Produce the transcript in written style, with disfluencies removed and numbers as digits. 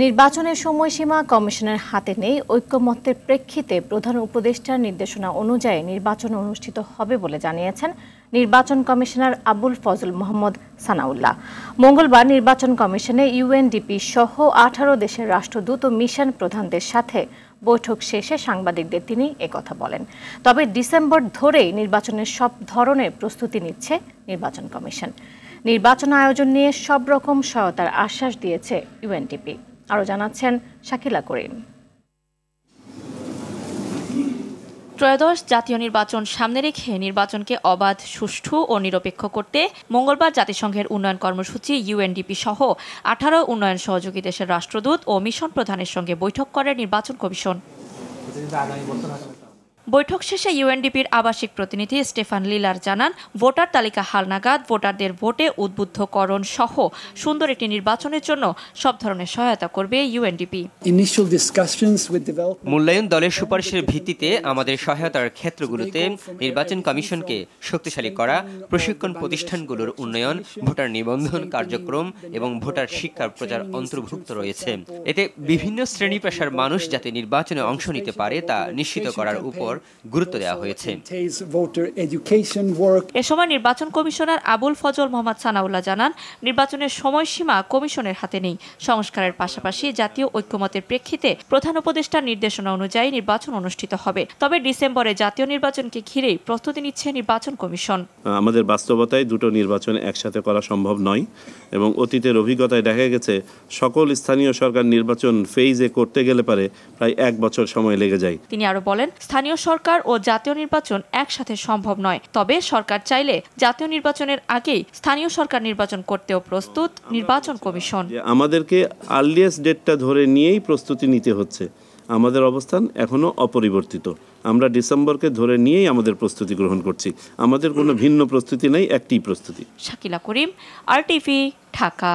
নির্বাচনের সময়সীমা কমিশনের হাতে নেই। ঐকমত্যের প্রেক্ষিতে প্রধান উপদেষ্টার নির্দেশনা অনুযায়ী নির্বাচন অনুষ্ঠিত হবে বলে জানিয়েছেন নির্বাচন কমিশনার আবুল ফজল মোহাম্মদ সানাউল্লাহ। মঙ্গলবার নির্বাচন কমিশনে ইউএনডিপি সহ 18 দেশের রাষ্ট্রদূত ও মিশন প্রধানদের সাথে বৈঠক শেষে সাংবাদিকদের তিনি একথা বলেন। তবে ডিসেম্বর ধরেই নির্বাচনের সব ধরনের প্রস্তুতি নিচ্ছে নির্বাচন কমিশন। নির্বাচন আয়োজন নিয়ে সব রকম সহায়তার আশ্বাস দিয়েছে ইউএনডিপি। আরও জানাচ্ছেন শাকিলা করিম। ত্রয়োদশ জাতীয় নির্বাচন সামনে রেখে নির্বাচনকে অবাধ, সুষ্ঠু ও নিরপেক্ষ করতে মঙ্গলবার জাতিসংঘের উন্নয়ন কর্মসূচি ইউএনডিপি সহ 18 উন্নয়ন সহযোগী দেশের রাষ্ট্রদূত ও মিশন প্রধানের সঙ্গে বৈঠক করে নির্বাচন কমিশন। বৈঠক শেষে ইউএনডিপির আবাসিক প্রতিনিধি স্টেফান লিলার জানান, ভোটার তালিকা হালনাগাদ, ভোটারদের ভোটে উদ্বুদ্ধকরণ সহ সুন্দর একটি নির্বাচনের জন্য সব ধরনের সহায়তা করবে ইউএনডিপি। মূল্যায়ন দলের সুপারিশের ভিত্তিতে আমাদের সহায়তার ক্ষেত্রগুলোতে নির্বাচন কমিশনকে শক্তিশালী করা, প্রশিক্ষণ প্রতিষ্ঠানগুলোর উন্নয়ন, ভোটার নিবন্ধন কার্যক্রম এবং ভোটার শিক্ষার প্রচার অন্তর্ভুক্ত রয়েছে। এতে বিভিন্ন শ্রেণী পেশার মানুষ যাতে নির্বাচনে অংশ নিতে পারে তা নিশ্চিত করার উপর গুরুত্ব দেওয়া হয়েছে। এ সময় নির্বাচন কমিশনার আবুল ফজল মোহাম্মদ সানাউল্লাহ জানান, নির্বাচনের সময়সীমা কমিশনের হাতে নেই। সংস্কারের পাশাপাশি জাতীয় ঐকমত্যের প্রেক্ষিতে প্রধান উপদেষ্টার নির্দেশনা অনুযায়ী নির্বাচন অনুষ্ঠিত হবে। তবে ডিসেম্বরে জাতীয় নির্বাচনকে ঘিরেই প্রস্তুতি নিচ্ছে নির্বাচন কমিশন। আমাদের বাস্তবতায় দুটো নির্বাচন একসাথে করা সম্ভব নয় এবং অতীতের অভিজ্ঞতায় দেখা গেছে সকল স্থানীয় সরকার নির্বাচন ফেজে করতে গেলে পারে প্রায় 1 বছর সময় লেগে যায়। তিনি আরো বলেন, স্থানীয় সরকার ও জাতীয় নির্বাচন একসাথে সম্ভব নয়। তবে সরকার চাইলে জাতীয় নির্বাচনের আগেই স্থানীয় সরকার নির্বাচন করতেও প্রস্তুত নির্বাচন কমিশন। আমাদেরকে আর্লিয়েস্ট ডেটটা ধরে নিয়েই প্রস্তুতি নিতে হচ্ছে। আমাদের অবস্থান এখনো অপরিবর্তিত। আমরা ডিসেম্বরকে ধরে নিয়েই আমাদের প্রস্তুতি গ্রহণ করছি। আমাদের কোনো ভিন্ন প্রস্তুতি নেই, একটি প্রস্তুতি। শাকিলা করিম, RTV, ঢাকা।